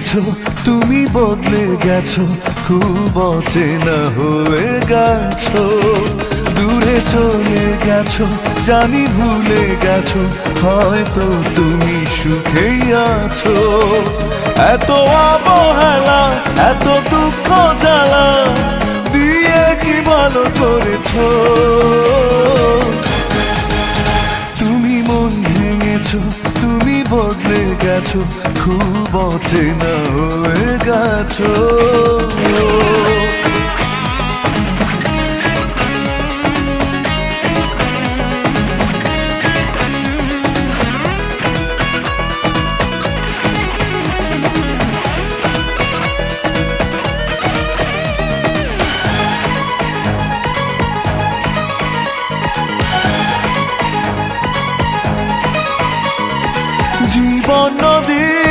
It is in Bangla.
গেছো, তুমি বদলে গেছো, খুব অচেনা হয়ে গেছো। দূরে চলে গেছো, জানি ভুলে গেছো, হয়তো তুমি সুখেই আছো। এত অবহেলা, এত দুঃখ জ্বালা দিয়ে কি ভালো করেছো। তুমি মন ভেঙেছো, তুমি বদলে গেছো, খুব অচেনা হয়ে গেছো। জীবন নদী